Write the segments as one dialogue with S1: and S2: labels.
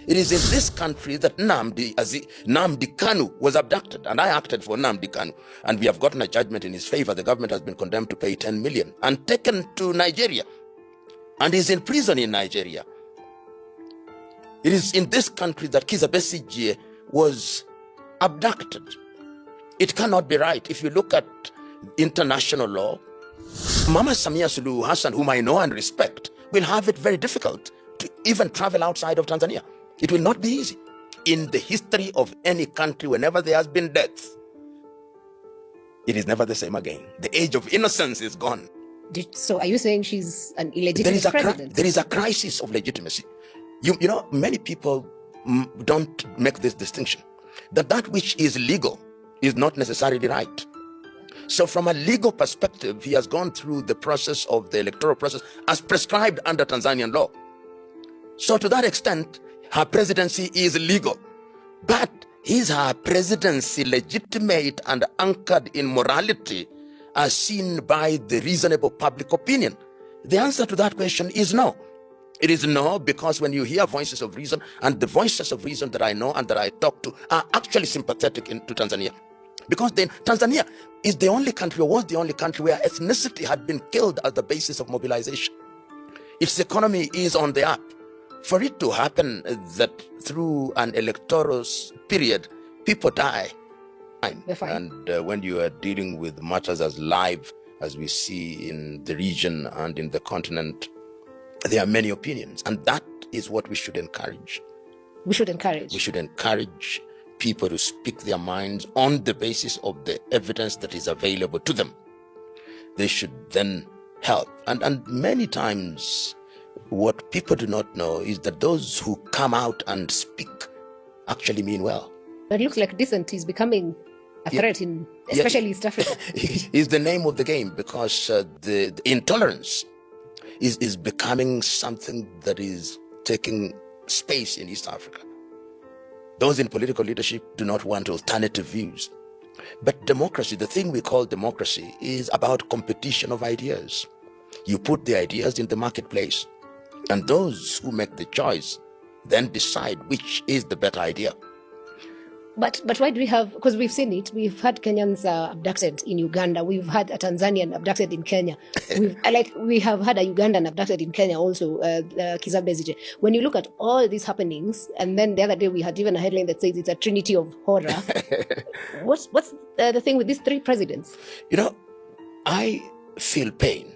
S1: It is in this country that Nnamdi Kanu was abducted, and I acted for Nnamdi Kanu, and we have gotten a judgment in his favor. The government has been condemned to pay 10 million and taken to Nigeria, and is in prison in Nigeria. It is in this country that Kizza Besigye was abducted. It cannot be right. If you look at international law, Mama Samia Suluhu Hassan, whom I know and respect, will have it very difficult to even travel outside of Tanzania. It will not be easy. In the history of any country, whenever there has been death, it is never the same again. The age of innocence is gone.
S2: So are you saying she's an illegitimate president?
S1: There is a crisis of legitimacy. You know, many people don't make this distinction, that which is legal is not necessarily right. So from a legal perspective, he has gone through the process of the electoral process as prescribed under Tanzanian law. So to that extent, her presidency is legal. But is her presidency legitimate and anchored in morality as seen by the reasonable public opinion? The answer to that question is no. It is no, because when you hear voices of reason, and the voices of reason that I know and that I talk to are actually sympathetic to Tanzania. Because then Tanzania is the only country, or was the only country, where ethnicity had been killed as the basis of mobilization. Its economy is on the up. For it to happen that through an electoral period, people die. And when you are dealing with matters as live as we see in the region and in the continent, there are many opinions. And that is what we should encourage.
S2: We should encourage.
S1: We should encourage people to speak their minds on the basis of the evidence that is available to them. They should then help. And many times, what people do not know is that those who come out and speak actually mean well.
S2: It looks like dissent is becoming a threat in especially East Africa.
S1: Is the name of the game, because the intolerance is becoming something that is taking space in East Africa. Those in political leadership do not want alternative views. But democracy, the thing we call democracy, is about competition of ideas. You put the ideas in the marketplace, and those who make the choice then decide which is the better idea.
S2: But why do we have, because we've seen it, we've had Kenyans abducted in Uganda, we've had a Tanzanian abducted in Kenya, we have had a Ugandan abducted in Kenya also, Kizza Besigye. When you look at all these happenings, and then the other day we had even a headline that says it's a trinity of horror, what's the thing with these three presidents?
S1: You know, I feel pain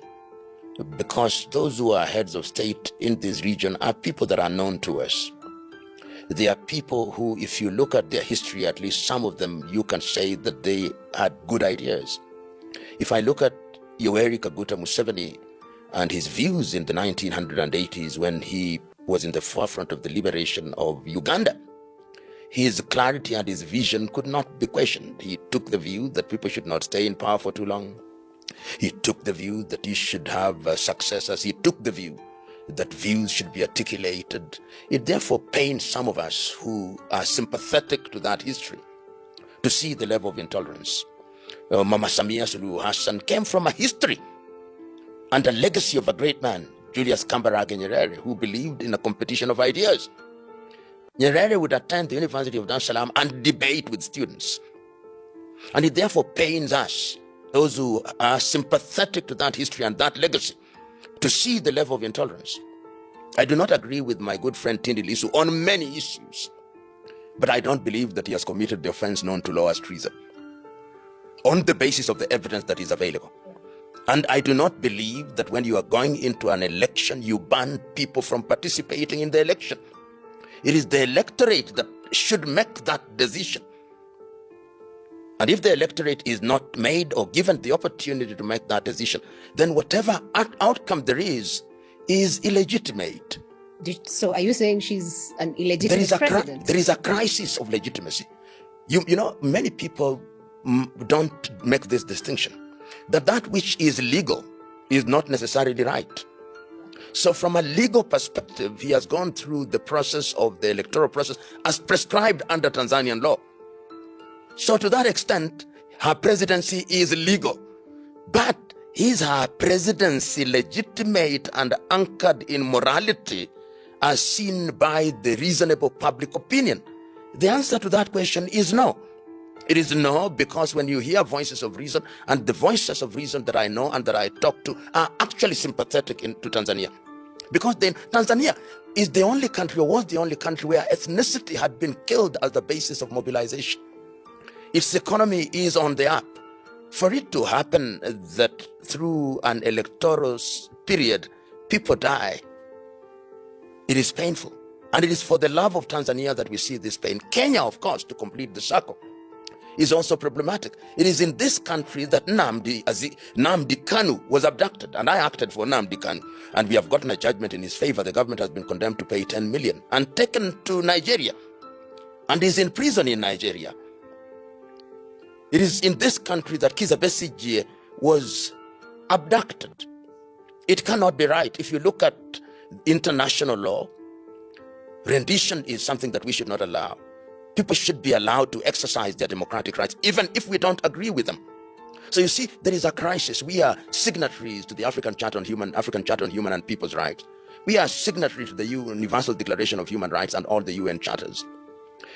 S1: because those who are heads of state in this region are people that are known to us. They are people who, if you look at their history, at least some of them, you can say that they had good ideas. If I look at Yoweri Kaguta Museveni and his views in the 1980s when he was in the forefront of the liberation of Uganda, his clarity and his vision could not be questioned. He took the view that people should not stay in power for too long. He took the view that he should have successors. He took the view that views should be articulated. It therefore pains some of us who are sympathetic to that history to see the level of intolerance. Mama Samia Suluhu Hassan came from a history and a legacy of a great man, Julius Kambarage Nyerere, who believed in a competition of ideas. Nyerere would attend the University of Dar es Salaam and debate with students. And it therefore pains us, those who are sympathetic to that history and that legacy, to see the level of intolerance. I do not agree with my good friend Tindi Lisu on many issues, but I don't believe that he has committed the offense known to law as treason on the basis of the evidence that is available. And I do not believe that when you are going into an election, you ban people from participating in the election. It is the electorate that should make that decision. And if the electorate is not made or given the opportunity to make that decision, then whatever outcome there is illegitimate.
S2: So are you saying she's an illegitimate president?
S1: There is a crisis of legitimacy. You know, many people don't make this distinction, that which is legal is not necessarily right. So from a legal perspective, he has gone through the process of the electoral process as prescribed under Tanzanian law. So to that extent, her presidency is legal. But is her presidency legitimate and anchored in morality as seen by the reasonable public opinion? The answer to that question is no. It is no, because when you hear voices of reason, and the voices of reason that I know and that I talk to are actually sympathetic to Tanzania. Because then Tanzania is the only country, or was the only country, where ethnicity had been killed as the basis of mobilization. Its economy is on the up. For it to happen that through an electoral period, people die, it is painful. And it is for the love of Tanzania that we see this pain. Kenya, of course, to complete the circle, is also problematic. It is in this country that Nnamdi Kanu was abducted, and I acted for Nnamdi Kanu, and we have gotten a judgment in his favor. The government has been condemned to pay 10 million and taken to Nigeria, and is in prison in Nigeria. It is in this country that Kizza Besigye was abducted. It cannot be right. If you look at international law, rendition is something that we should not allow. People should be allowed to exercise their democratic rights, even if we don't agree with them. So you see, there is a crisis. We are signatories to the African Charter on Human and People's Rights. We are signatories to the Universal Declaration of Human Rights and all the UN charters.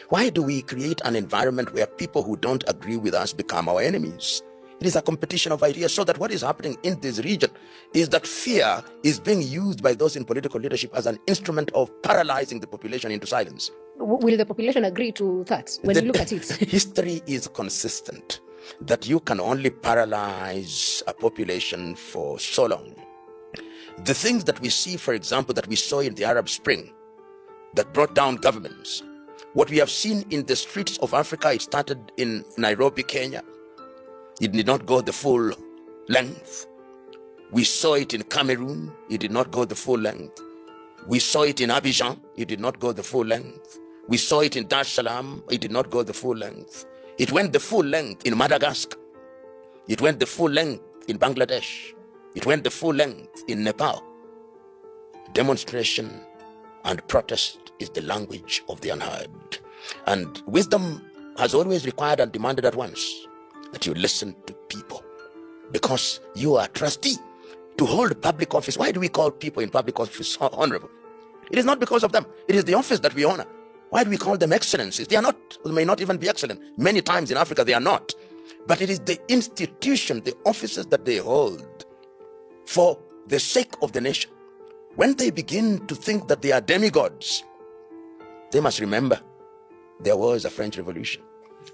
S1: Why do we create an environment where people who don't agree with us become our enemies? It is a competition of ideas, so that what is happening in this region is that fear is being used by those in political leadership as an instrument of paralyzing the population into silence.
S2: Will the population agree to that when you look at it?
S1: History is consistent that you can only paralyze a population for so long. The things that we see, for example, that we saw in the Arab Spring, that brought down governments, what we have seen in the streets of Africa, it started in Nairobi, Kenya. It did not go the full length. We saw it in Cameroon. It did not go the full length. We saw it in Abidjan. It did not go the full length. We saw it in Dar es Salaam. It did not go the full length. It went the full length in Madagascar. It went the full length in Bangladesh. It went the full length in Nepal. Demonstration and protest is the language of the unheard. And wisdom has always required and demanded at once that you listen to people, because you are a trustee to hold public office. Why do we call people in public office honorable? It is not because of them. It is the office that we honor. Why do we call them excellencies? They are not, may not even be excellent. Many times in Africa they are not. But it is the institution, the offices that they hold for the sake of the nation. When they begin to think that they are demigods, they must remember there was a French Revolution.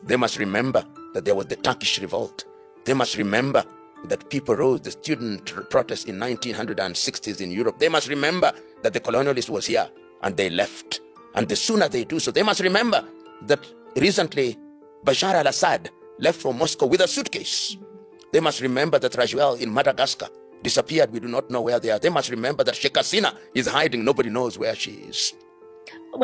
S1: They must remember that there was the Turkish revolt. They must remember that people rose the student protests in 1960s in Europe. They must remember that the colonialist was here and they left. And the sooner they do so, they must remember that recently Bashar al-Assad left for Moscow with a suitcase. They must remember that Rajuel in Madagascar disappeared. We do not know where they are. They must remember that Sheikh Hasina is hiding. Nobody knows where she is.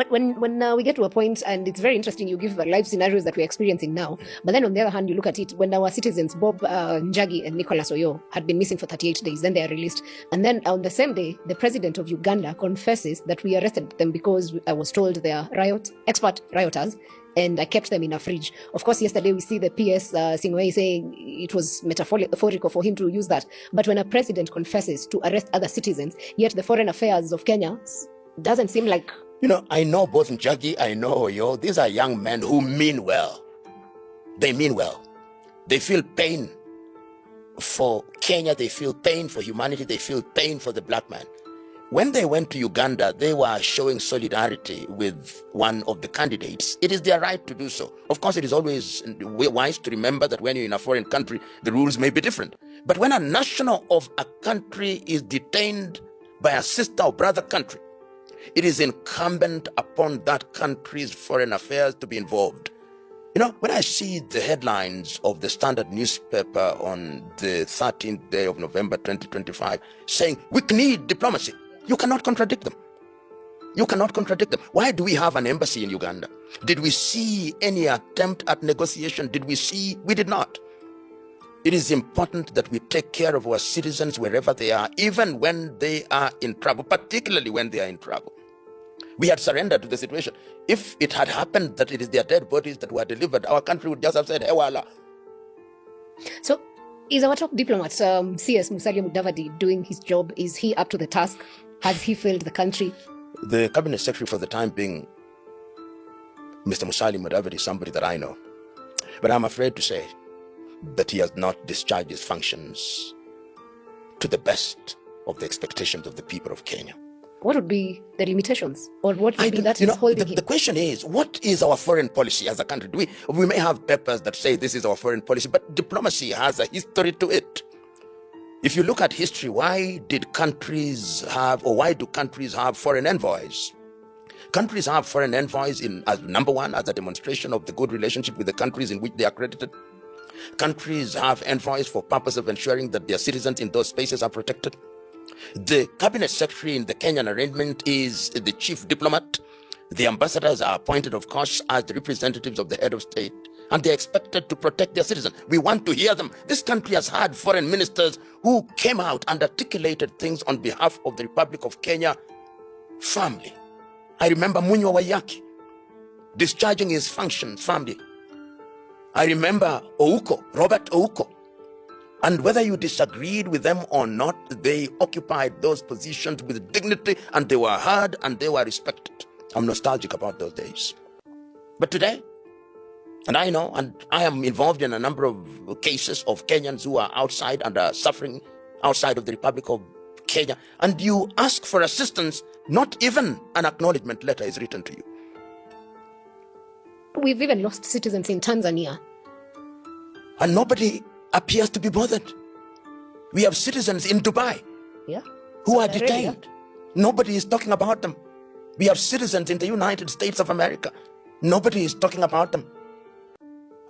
S2: When we get to a point, and it's very interesting, you give live scenarios that we're experiencing now, but then on the other hand, you look at it, when our citizens, Bob Njagi and Nicholas Oyo, had been missing for 38 days, then they are released. And then on the same day, the president of Uganda confesses that we arrested them because I was told they are expert rioters, and I kept them in a fridge. Of course, yesterday we see the PS Singway saying it was metaphorical for him to use that. But when a president confesses to arrest other citizens, yet the foreign affairs of Kenya doesn't seem like...
S1: You know, I know both Njagi, I know Oyo. These are young men who mean well. They mean well. They feel pain for Kenya. They feel pain for humanity. They feel pain for the black man. When they went to Uganda, they were showing solidarity with one of the candidates. It is their right to do so. Of course, it is always wise to remember that when you're in a foreign country, the rules may be different. But when a national of a country is detained by a sister or brother country, it is incumbent upon that country's foreign affairs to be involved. You know, when I see the headlines of the Standard newspaper on the 13th day of November 2025 saying, we need diplomacy, you cannot contradict them. You cannot contradict them. Why do we have an embassy in Uganda? Did we see any attempt at negotiation? We did not. It is important that we take care of our citizens wherever they are, even when they are in trouble, particularly when they are in trouble. We had surrendered to the situation. If it had happened that it is their dead bodies that were delivered, our country would just have said, hey, voila.
S2: So, is our top diplomat, CS Musalia Mudavadi, doing his job? Is he up to the task? Has he failed the country?
S1: The cabinet secretary for the time being, Mr. Musalia Mudavadi, is somebody that I know. But I'm afraid to say that he has not discharged his functions to the best of the expectations of the people of Kenya.
S2: What would be the limitations? Or what would be that is holding him?
S1: The question is, what is our foreign policy as a country? We may have papers that say this is our foreign policy, but diplomacy has a history to it. If you look at history, why do countries have foreign envoys? Countries have foreign envoys as number one, as a demonstration of the good relationship with the countries in which they are accredited. Countries have envoys for purpose of ensuring that their citizens in those spaces are protected. The cabinet secretary in the Kenyan arrangement is the chief diplomat. The ambassadors are appointed, of course, as the representatives of the head of state, and they're expected to protect their citizens. We want to hear them. This country has had foreign ministers who came out and articulated things on behalf of the Republic of Kenya firmly. I remember Munywa Wayaki discharging his functions firmly. I remember Robert Ouko. And whether you disagreed with them or not, they occupied those positions with dignity, and they were heard and they were respected. I'm nostalgic about those days. But today, and I know, and I am involved in a number of cases of Kenyans who are outside and are suffering outside of the Republic of Kenya, and you ask for assistance, not even an acknowledgement letter is written to you.
S2: We've even lost citizens in Tanzania.
S1: And nobody appears to be bothered. We have citizens in Dubai who are detained. Nobody is talking about them. We have citizens in the United States of America. Nobody is talking about them.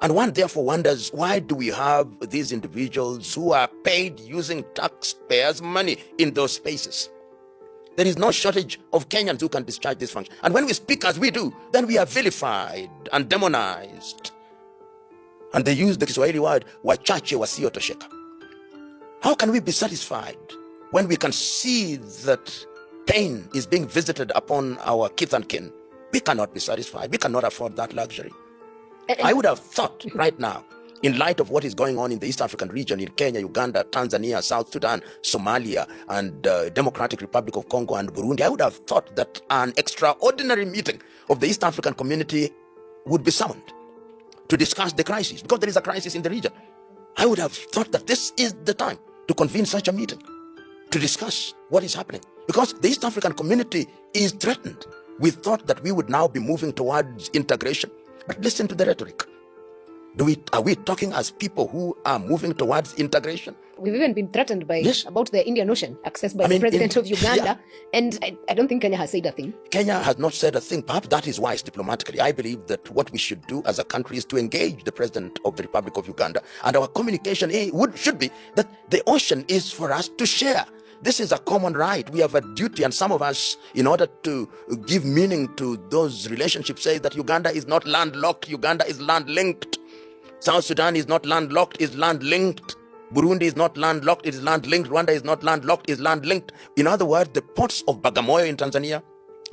S1: And one therefore wonders, why do we have these individuals who are paid using taxpayers' money in those spaces? There is no shortage of Kenyans who can discharge this function. And when we speak as we do, then we are vilified and demonized. And they use the Kiswahili word, wachache wasiotosheka. How can we be satisfied when we can see that pain is being visited upon our kith and kin? We cannot be satisfied. We cannot afford that luxury. I would have thought right now, in light of what is going on in the East African region, in Kenya, Uganda, Tanzania, South Sudan, Somalia, and Democratic Republic of Congo and Burundi, I would have thought that an extraordinary meeting of the East African community would be summoned to discuss the crisis, because there is a crisis in the region. I would have thought that this is the time to convene such a meeting, to discuss what is happening, because the East African community is threatened. We thought that we would now be moving towards integration, but listen to the rhetoric. Are we talking as people who are moving towards integration?
S2: We've even been threatened by about the Indian Ocean, accessed by the president of Uganda, and I don't think Kenya has said a thing.
S1: Kenya has not said a thing. Perhaps that is wise diplomatically. I believe that what we should do as a country is to engage the president of the Republic of Uganda, and our communication should be that the ocean is for us to share. This is a common right. We have a duty, and some of us, in order to give meaning to those relationships, say that Uganda is not landlocked, Uganda is land-linked. South Sudan is not landlocked, is land-linked. Burundi is not landlocked, it is land-linked. Rwanda is not landlocked, is land-linked. In other words, the ports of Bagamoyo in Tanzania,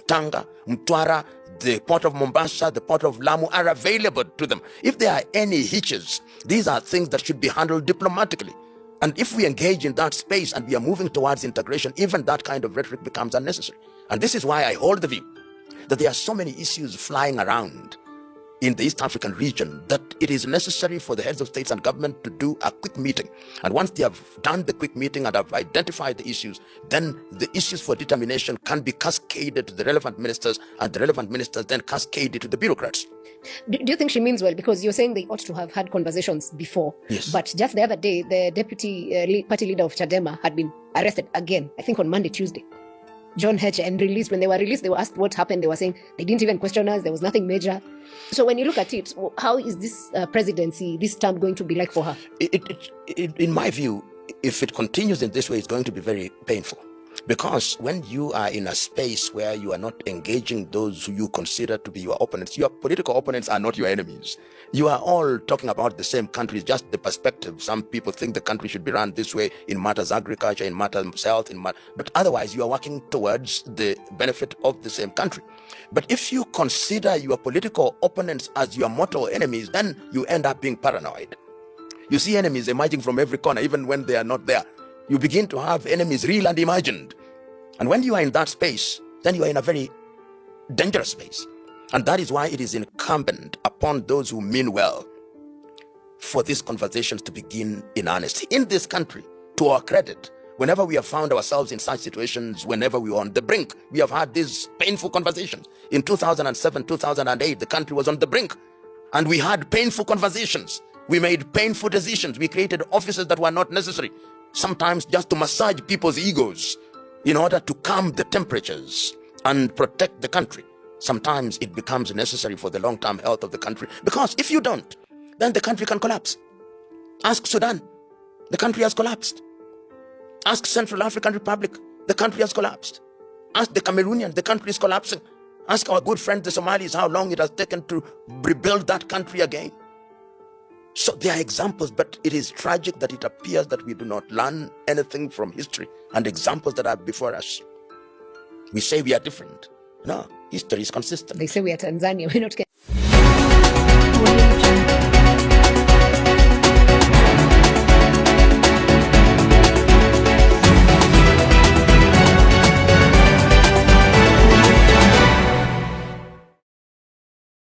S1: Tanga, Mtwara, the port of Mombasa, the port of Lamu are available to them. If there are any hitches, these are things that should be handled diplomatically. And if we engage in that space and we are moving towards integration, even that kind of rhetoric becomes unnecessary. And this is why I hold the view that there are so many issues flying around in the East African region that it is necessary for the heads of states and government to do a quick meeting. And once they have done the quick meeting and have identified the issues, then the issues for determination can be cascaded to the relevant ministers, and the relevant ministers then cascade it to the bureaucrats.
S2: Do you think she means well? Because you're saying they ought to have had conversations before.
S1: Yes.
S2: But just the other day, the deputy party leader of Chadema had been arrested again, I think on Monday, Tuesday. John Heche, and released. When they were released, they were asked what happened. They were saying they didn't even question us. There was nothing major. So when you look at it, how is this presidency, this term, going to be like for her?
S1: In my view, if it continues in this way, it's going to be very painful. Because when you are in a space where you are not engaging those who you consider to be your opponents, your political opponents are not your enemies. You are all talking about the same country, just the perspective. Some people think the country should be run this way in matters agriculture, in matters health, but otherwise you are working towards the benefit of the same country. But if you consider your political opponents as your mortal enemies, then you end up being paranoid. You see enemies emerging from every corner, even when they are not there. You begin to have enemies, real and imagined. And when you are in that space, then you are in a very dangerous space. And that is why it is incumbent upon those who mean well for these conversations to begin in earnest. In this country, to our credit, whenever we have found ourselves in such situations, whenever we were on the brink, we have had these painful conversations. In 2007, 2008, the country was on the brink, and we had painful conversations. We made painful decisions. We created offices that were not necessary, sometimes just to massage people's egos in order to calm the temperatures and protect the country. Sometimes it becomes necessary for the long-term health of the country, because if you don't, then the country can collapse. Ask Sudan, the country has collapsed. Ask Central African Republic, the country has collapsed. Ask the Cameroonian, the country is collapsing. Ask our good friends the Somalis how long it has taken to rebuild that country again. So there are examples, but it is tragic that it appears that we do not learn anything from history and examples that are before us. We say we are different. No, history is consistent.
S2: They say we are Tanzania, we're not Kenya.